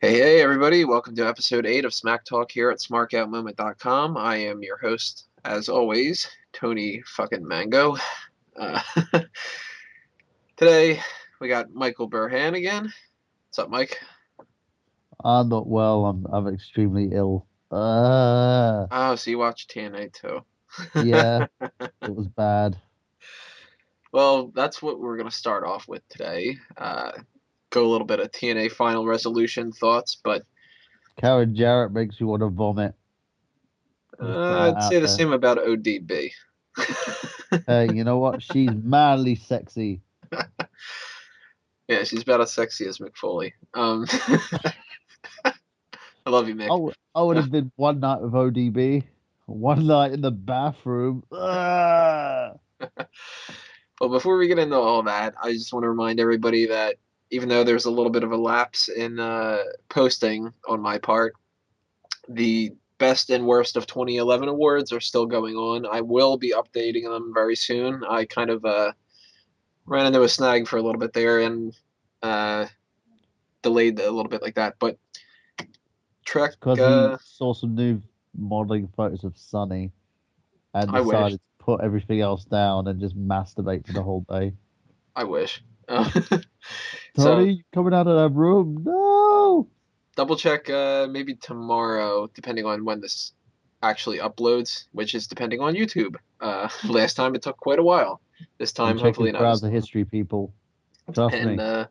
Hey, everybody. Welcome to episode 8 of Smack Talk here at smarkoutmoment.com. I am your host, as always, Tony fucking Mango. Uh, Today, we got Michael Burhan again. What's up, Mike? I'm not well. I'm extremely ill. Oh, so you watched TNA too. Yeah, it was bad. Well, that's what we're going to start off with today. Go a little bit of TNA Final Resolution thoughts, but Karen Jarrett makes you want to vomit. Just put that I'd say out the there. same about ODB. Hey, you know what? She's manly sexy. Yeah, she's about as sexy as Mick Foley. I love you, Mick. I would have been one night with ODB, one night in the bathroom. Well, before we get into all that, I just want to remind everybody that even though there's a little bit of a lapse in posting on my part, the best and worst of 2011 awards are still going on. I will be updating them very soon. I kind of ran into a snag for a little bit there and uh, delayed a little bit like that. But Trek, Because he saw some new modeling photos of Sunny and I wish. decided to put everything else down and just masturbate for the whole day. I wish. So Tony, you coming out of that room? No! double check maybe tomorrow, depending on when this actually uploads, which is depending on YouTube. Last time it took quite a while. This And time, check his hopefully not as browser long. history, people. Trust And me.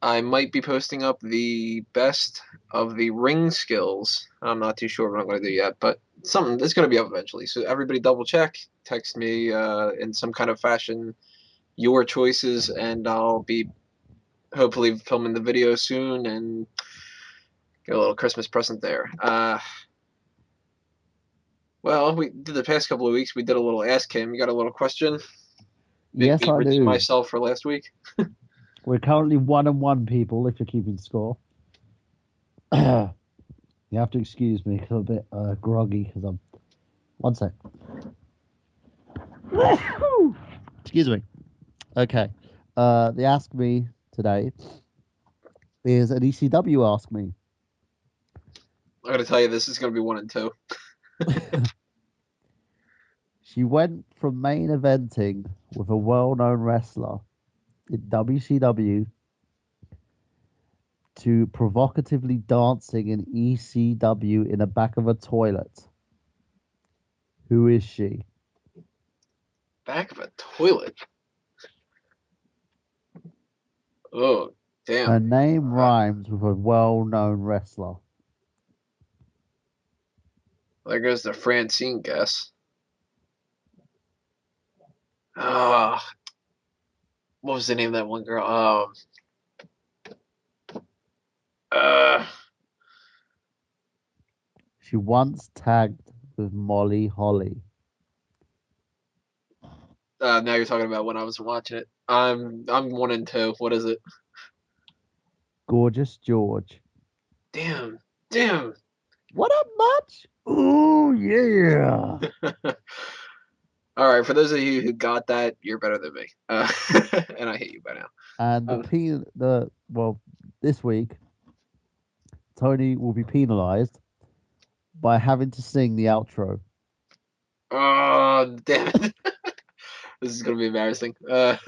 I might be posting up the best of the ring skills. I'm not too sure what I'm going to do yet, but something that's going to be up eventually. So everybody double check, text me in some kind of fashion your choices, and I'll be hopefully filming the video soon and get a little Christmas present there. Well, we did the past couple of weeks. We did a little Ask Him. You got a little question? Make Yes, me I redeem do. myself for last week. We're currently 1-1, people, if you're keeping score. You have to excuse me 'cause I'm a bit groggy because I'm. One sec. Excuse me. Okay. The Ask Me today is an ECW Ask Me. I got to tell you, this is going to be 1 and 2. She went from main eventing with a well known wrestler in WCW to provocatively dancing in ECW in the back of a toilet. Who is she? Back of a toilet. Oh, Her damn. name rhymes with a well known wrestler. There goes the Francine guess. Oh, what was the name of that one girl? Uh, She once tagged with Molly Holly. now you're talking about when I was watching it. I'm 1 and 2. What is it? Gorgeous George. Damn. Damn. What up, much? Ooh, yeah. All right, for those of you who got that, you're better than me. And I hate you by now. And this week, Tony will be penalized by having to sing the outro. Oh, damn it. This is going to be embarrassing. Well,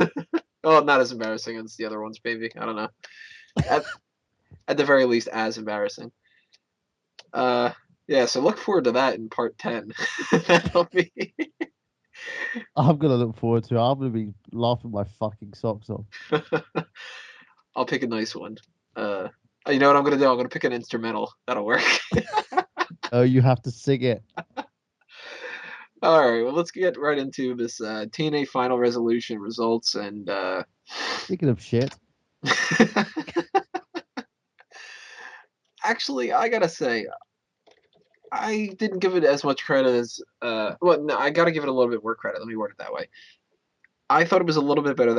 not as embarrassing as the other ones, maybe. I don't know. At the very least, as embarrassing. Yeah, so look forward to that in part 10. That'll be. I'm gonna look forward to it. I'm gonna be laughing my fucking socks off. I'll pick a nice one. You know what I'm gonna do? I'm gonna pick an instrumental. That'll work. Oh, you have to sing it. All right, well, let's get right into this TNA Final Resolution results and. Speaking of shit, Actually, I gotta say, I didn't give it as much credit as. Well, no, I gotta give it a little bit more credit. Let me word it that way. I thought it was a little bit better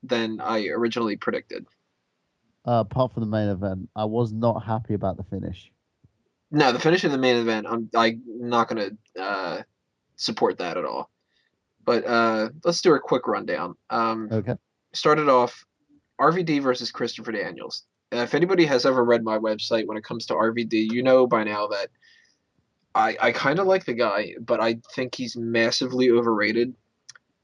than I originally predicted. apart from the main event, I was not happy about the finish. No, the finish in the main event, I'm not gonna support that at all. But let's do a quick rundown. Okay. Started off, RVD versus Christopher Daniels. If anybody has ever read my website when it comes to RVD, you know by now that I kind of like the guy, but I think he's massively overrated.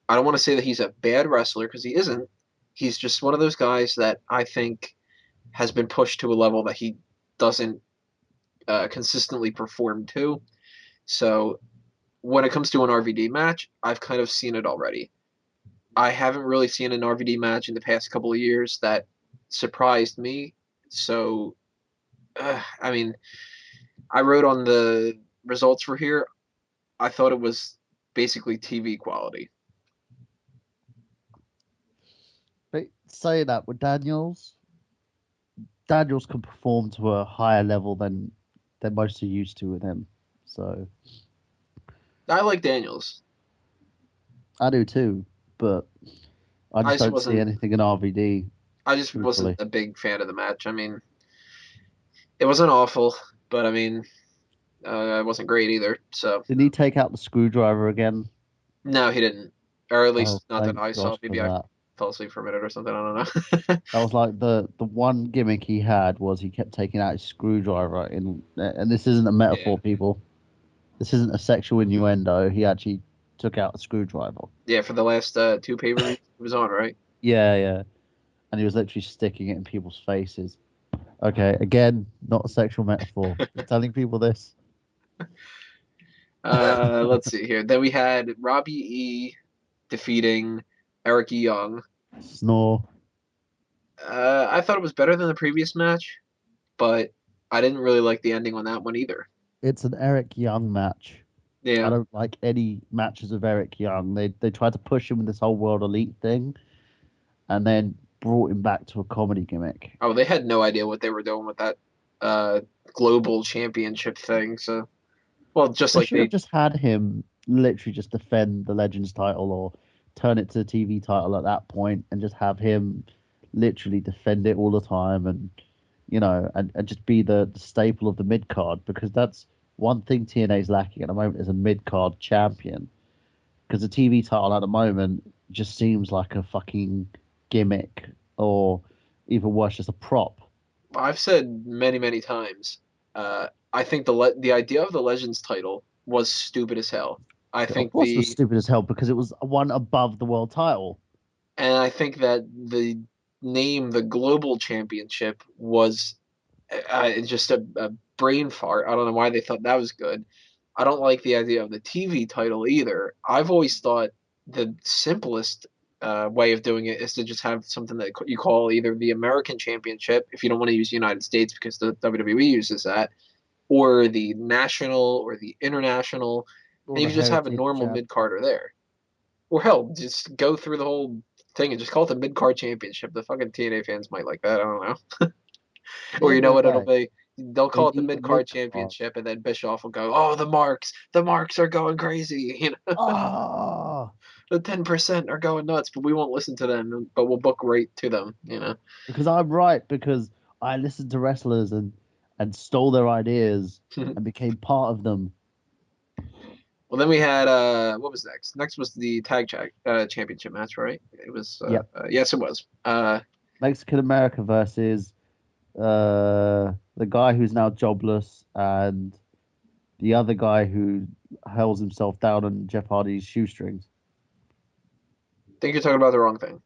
I don't want to say that he's a bad wrestler because he isn't. He's just one of those guys that I think has been pushed to a level that he doesn't consistently perform to. So when it comes to an RVD match, I've kind of seen it already. I haven't really seen an RVD match in the past couple of years that surprised me. So, I mean, I wrote on the results for here. I thought it was basically TV quality. But say that with Daniels can perform to a higher level than most are used to with him. So I like Daniels. I do too, but I I just just don't see wasn't. anything in RVD. I just wasn't Truthfully, a big fan of the match. I mean, it wasn't awful, but I mean, it wasn't great either. So did he take out the screwdriver again? no, he didn't, or at Oh, least not that thank I God saw. for Maybe I that. fell asleep for a minute or something. I don't know. That was like the one gimmick he had was he kept taking out his screwdriver in, and this isn't a Yeah, metaphor, people. This isn't a sexual innuendo. He actually took out a screwdriver. yeah. For the last two pay-per-views it was on, right? Yeah, yeah. And he was literally sticking it in people's faces. Okay, again, not a sexual metaphor. Just telling people this. Let's see here. Then we had Robbie E defeating Eric Young. Snore. I thought it was better than the previous match, but I didn't really like the ending on that one either. It's an Eric Young match. I Yeah. don't like any matches of Eric Young. They tried to push him with this whole World Elite thing, and then brought him back to a comedy gimmick. Oh, they had no idea what they were doing with that uh global championship thing. So, well, just They like should have they, just had him literally just defend the Legends title or turn it to the TV title at that point and just have him literally defend it all the time and and just be the staple of the mid card because that's one thing TNA is lacking at the moment is a mid card champion because the TV title at the moment just seems like a fucking gimmick or even worse, just a prop. I've said many, many times, I think the idea of the Legends title was stupid as hell. I Of think course, it was stupid as hell because it was one above the world title. I think that the name, the global championship, was just a brain fart. I don't know why they thought that was good. I don't like the idea of the TV title either. I've always thought the simplest way of doing it is to just have something that you call either the American Championship, if you don't want to use the United States because the WWE uses that, or the national or the international, Or and the you just have a heritage normal champ. mid carder there. Or hell, just go through the whole thing and just call it the mid card championship. The fucking TNA fans might like that. I don't know. At the Or you end of know the what it'll day, be? They'll they call it the need the mid card mid card. championship, and then Bischoff will go, "Oh, the marks are going crazy. You know, Ah, the 10% are going nuts, but we won't listen to them, but we'll book right to them." You know. because I'm right because I listened to wrestlers and stole their ideas and became part of them. Well, then we had what was next? Next was the championship match, right? It was Yep, yes, it was. Mexican America versus the guy who's now jobless and the other guy who held himself down on Jeff Hardy's shoestrings. Think you're talking about the wrong thing.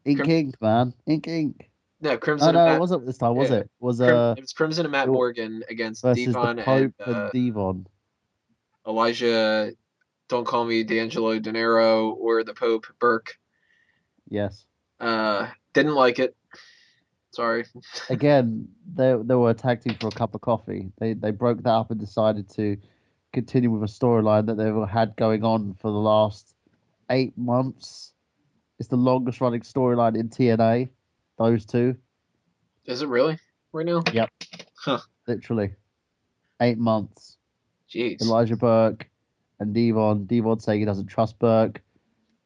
Ink Crim- Ink, man. Ink Ink. no, Oh Crimson and no, it Matt. wasn't this time, was Yeah, it? Was It was Crimson and Matt it Morgan against versus the Devon and Pope and Devon. Elijah. Don't call me D'Angelo De Niro or the Pope Burke. Yes. Didn't like it. Sorry. Again, they were a tag team for a cup of coffee. They broke that up and decided to continue with a storyline that they've had going on for the last 8 months. It's the longest running storyline in TNA. Those two. Is it really right now? Yep, Huh. literally 8 months. Jeez. Elijah Burke and Devon. Devon saying he doesn't trust Burke.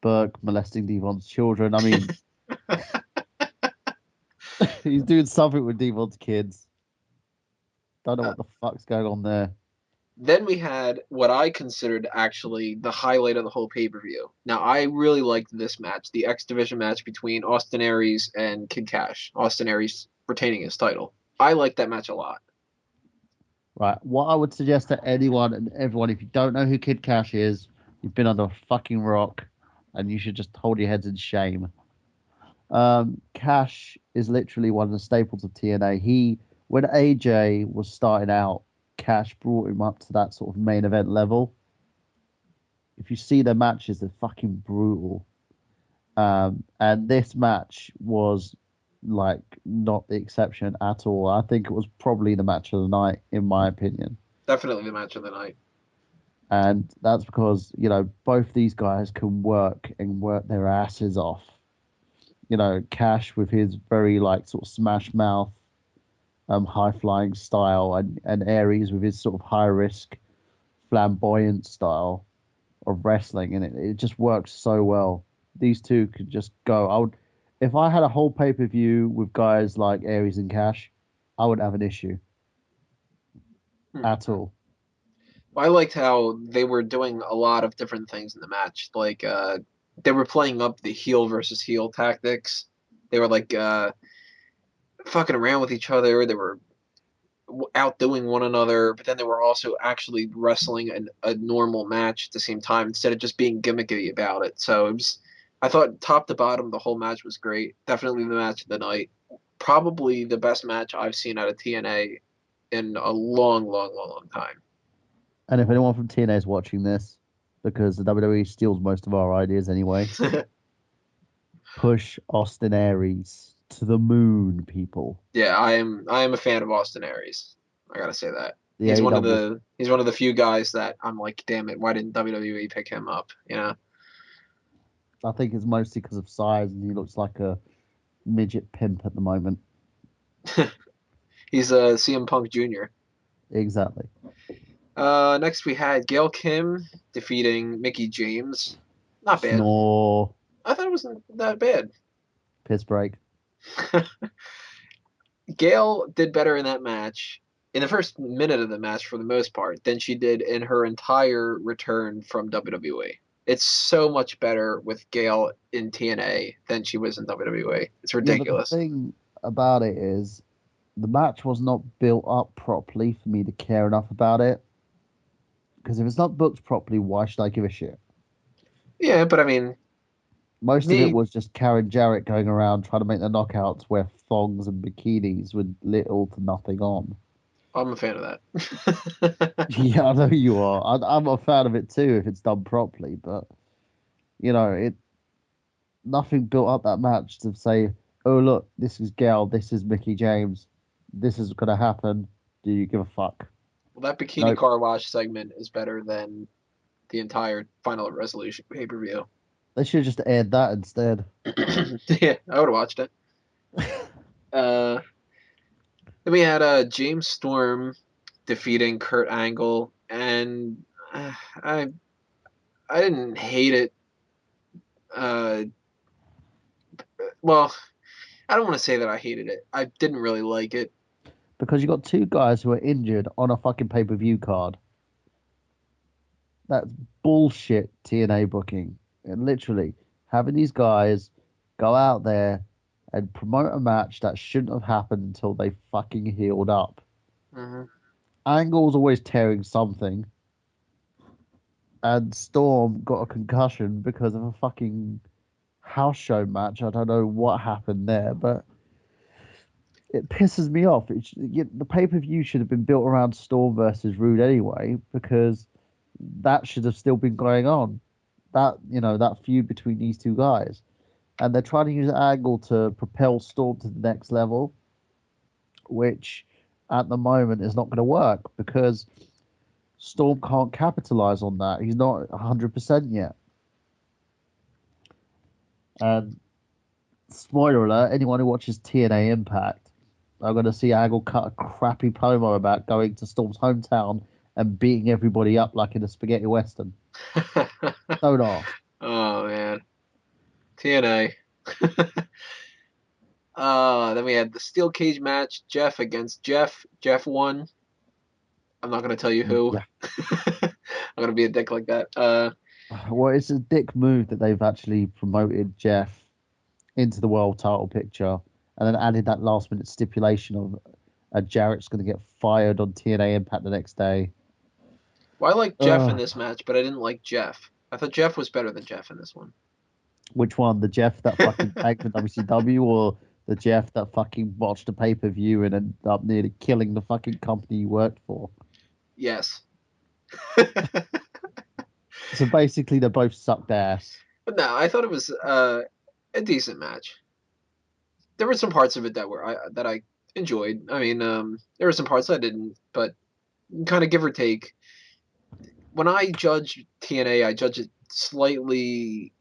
Burke molesting Devon's children. I mean, he's doing something with Devon's kids. Don't know Uh, what the fuck's going on there. Then we had what I considered actually the highlight of the whole pay-per-view. Now, I really liked this match, the X Division match between Austin Aries and Kid Cash. Austin Aries retaining his title. I liked that match a lot. Right. What I would suggest to anyone and everyone, if you don't know who Kid Cash is, you've been under a fucking rock, and you should just hold your heads in shame. Cash is literally one of the staples of TNA. When AJ was starting out, Cash brought him up to that sort of main event level. If you see their matches, they're fucking brutal. And this match was like not the exception at all. I think it was probably the match of the night, in my opinion. Definitely the match of the night. And that's because, both these guys can work and work their asses off. Cash with his very like sort of smash mouth, high flying style, and Aries with his sort of high risk, flamboyant style of wrestling, and it just works so well. These two could just go. If I had a whole pay per view with guys like Aries and Cash, I wouldn't have an issue Hmm. at all. I liked how they were doing a lot of different things in the match. Like they were playing up the heel versus heel tactics. They were like fucking around with each other. They were outdoing one another, but then they were also actually wrestling a normal match at the same time instead of just being gimmicky about it. So it was, I thought top to bottom, the whole match was great. Definitely the match of the night. Probably the best match I've seen out of TNA in a long, long, long, long time. And if anyone from TNA is watching this, because the WWE steals most of our ideas anyway, push Austin Aries to the moon, people. Yeah, I am a fan of Austin Aries. I gotta say that. The AEW, He's one of the few guys that I'm like, damn it, why didn't WWE pick him up? You know? I think it's mostly because of size, and he looks like a midget pimp at the moment. He's a CM Punk Jr. Exactly. Next we had Gail Kim defeating Mickey James. Not bad. Snore, I thought it wasn't that bad. piss break. Gail did better in that match, in the first minute of the match for the most part, than she did in her entire return from WWE. It's so much better with Gail in TNA than she was in WWE. It's Yeah, but the ridiculous. thing about it is, the match was not built up properly for me to care enough about it. Because if it's not booked properly, why should I give a shit? Yeah, but I mean, Most of it me, was just Karen Jarrett going around trying to make the knockouts wear thongs and bikinis with little to nothing on. I'm a fan of that. Yeah, I know you are. I'm a fan of it too if it's done properly, but it nothing built up that match to say, oh look, this is Gail, this is Mickey James, this is gonna happen. Do you give a fuck? Well, that bikini Nope. car wash segment is better than the entire Final Resolution pay per view. They should have just aired that instead. Yeah, I would have watched it. Uh, then we had James Storm defeating Kurt Angle, and I I didn't hate it. Uh, well, I don't want to say that I hated it. I didn't really like it. Because you got two guys who are injured on a fucking pay per view card. That's bullshit TNA booking. And literally having these guys go out there and promote a match that shouldn't have happened until they fucking healed up. Hmm. Angle's always tearing something, and Storm got a concussion because of a fucking house show match. I don't know what happened there, but it pisses me off. The pay per view should have been built around Storm versus Rude anyway, because that should have still been going on. That feud between these two guys, and they're trying to use Angle to propel Storm to the next level, which at the moment is not going to work because Storm can't capitalize on that. He's not 100% yet. And spoiler alert: anyone who watches TNA Impact are going to see Angle cut a crappy promo about going to Storm's hometown and beating everybody up like in a spaghetti western. Don't ask. Oh man, TNA. Then we had the steel cage match, Jeff against Jeff. Jeff won. I'm not gonna tell you who. Yeah. I'm gonna be a dick like that. Well, it's a dick move that they've actually promoted Jeff into the world title picture and then added that last minute stipulation of Jarrett's going to get fired on TNA Impact the next day. Well, I like Jeff in Ugh. this match, but I didn't like Jeff. I thought Jeff was better than Jeff in this one. Which one? The Jeff that fucking tagged with WCW or the Jeff that fucking watched a pay-per-view and ended up nearly killing the fucking company he worked for? Yes. So basically, they both sucked ass. But no, I thought it was a decent match. There were some parts of it that I enjoyed. I mean, there were some parts I didn't, but kind of give or take. When I judge TNA, I judge it slightly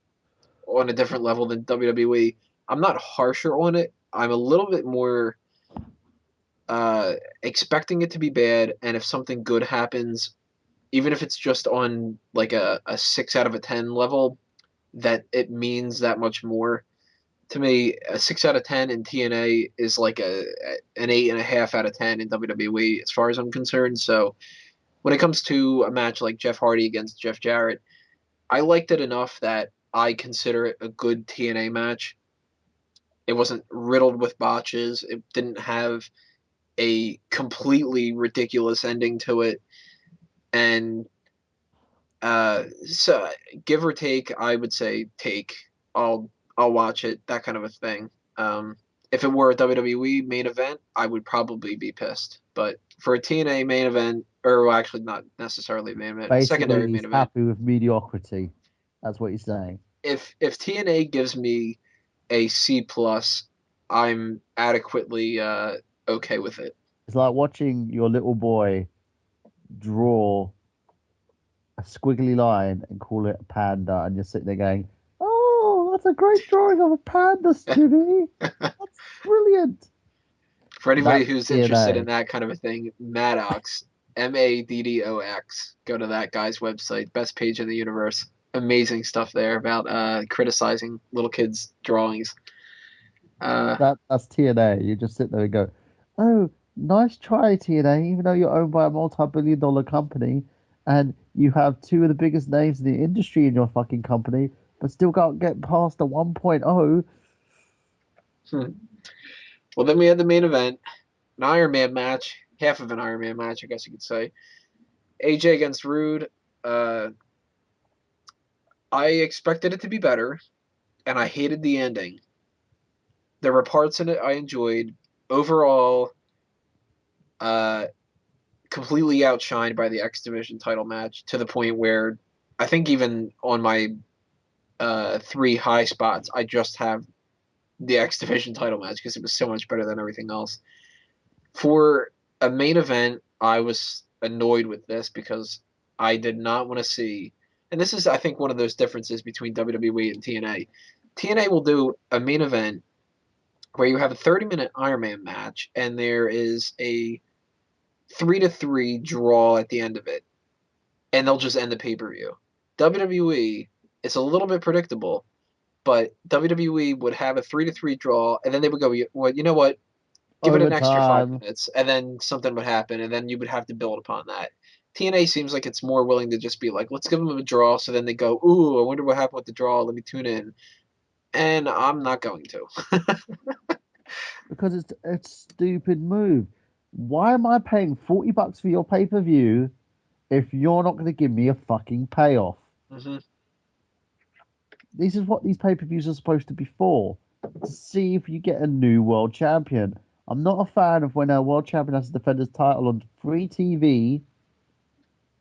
on a different level than WWE. I'm not harsher on it. I'm a little bit more uh, expecting it to be bad, and if something good happens, even if it's just on like a 6 out of 10 level, that it means that much more. To me, a 6 out of 10 in TNA is like an 8.5 out of 10 in WWE, as far as I'm concerned. So when it comes to a match like Jeff Hardy against Jeff Jarrett, I liked it enough that I consider it a good TNA match. It wasn't riddled with botches. It didn't have a completely ridiculous ending to it, and so give or take, I would say take. I'll watch it, that kind of a thing. If it were a WWE main event, I would probably be pissed. But for a TNA main event, or well, actually not necessarily main event, a Basically, secondary main he's event, happy with mediocrity. That's what he's saying. if TNA gives me a C plus, I'm adequately okay with it. It's like watching your little boy draw a squiggly line and call it a panda, and you're sitting there going, "Oh, that's a great drawing of a panda, Jimmy. That's brilliant." For anybody That's who's interested in TNA. that kind of a thing, Maddox, Maddox. Go to that guy's website, best page in the universe. Amazing stuff there about criticizing little kids' drawings. Uh, That's TNA. You just sit there and go, "Oh, nice try, TNA." Even though you're owned by a multi-billion-dollar company, and you have two of the biggest names in the industry in your fucking company, but still can't get past the 1.0. hmm. Well, then we had the main event, an Iron Man match, half of an Iron Man match, I guess you could say. AJ against Rude. Uh, I expected it to be better, and I hated the ending. There were parts in it I enjoyed. Overall, uh, completely outshined by the X Division title match to the point where I think even on my three high spots, I just have the X Division title match because it was so much better than everything else. For a main event, I was annoyed with this because I did not want to see, and this is, I think, one of those differences between WWE and TNA. TNA will do a main event where you have a 30-minute Iron Man match, and there is a 3-3 draw at the end of it, and they'll just end the pay per view. WWE, it's a little bit predictable, but WWE would have a 3-3 draw, and then they would go, well, you know what? Give it an extra five Overtime. minutes, and then something would happen, and then you would have to build upon that. TNA seems like it's more willing to just be like, let's give them a draw, so then they go, ooh, I wonder what happened with the draw. Let me tune in, and I'm not going to. Because it's a stupid move. Why am I paying $40 for your pay-per-view if you're not going to give me a fucking payoff? hmm This is what these pay-per-views are supposed to be for. To see if you get a new world champion. I'm not a fan of when a world champion has to defend his title on free TV,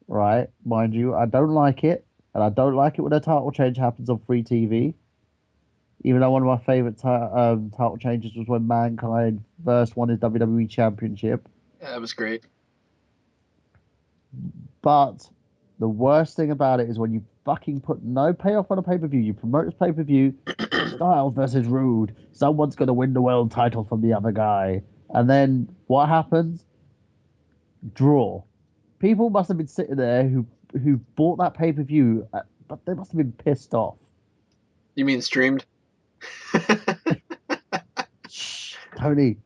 right? Mind you, I don't like it. And I don't like it when a title change happens on free TV. Even though one of my favorite title changes was when Mankind first won his WWE Championship. Yeah, that was great. But the worst thing about it is when you fucking put no payoff on a pay per view. You promote this pay per view, Styles versus Rude. Someone's going to win the world title from the other guy. And then what happens? Draw. People must have been sitting there who bought that pay per view, but they must have been pissed off. You mean streamed? Shh, Tony.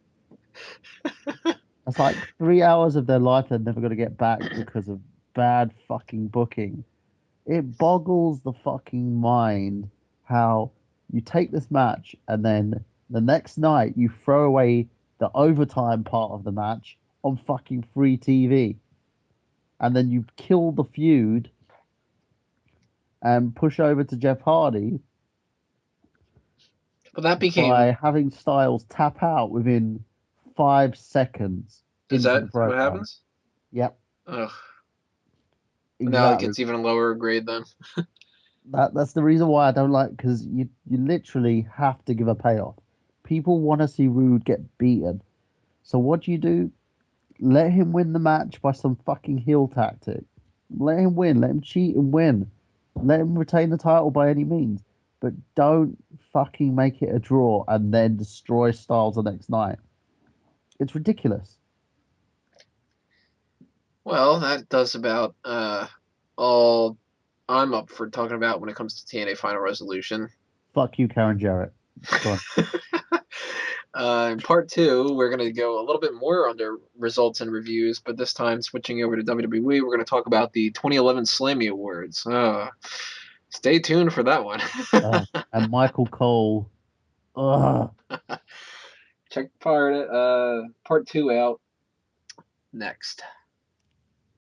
It's like 3 hours of their life they're never going to get back because of bad fucking booking. It boggles the fucking mind how you take this match and then the next night you throw away the overtime part of the match on fucking free TV. And then you kill the feud and push over to Jeff Hardy But that became. by having Styles tap out within 5 seconds Is into that the what program. happens? Yep, Ugh. Now it exactly. gets even lower grade then. That's the reason why I don't like because you literally have to give a payoff. People want to see Rude get beaten. So what do? Let him win the match by some fucking heel tactic. Let him win. Let him cheat and win. Let him retain the title by any means. But don't fucking make it a draw and then destroy Styles the next night. It's ridiculous. Well, that does about all I'm up for talking about when it comes to TNA Final Resolution. Fuck you, Karen Jarrett. Go on. In part two, we're going to go a little bit more under results and reviews, but this time switching over to WWE, we're going to talk about the 2011 Slammy Awards. Stay tuned for that one. And Michael Cole. Ugh. Check part two out next.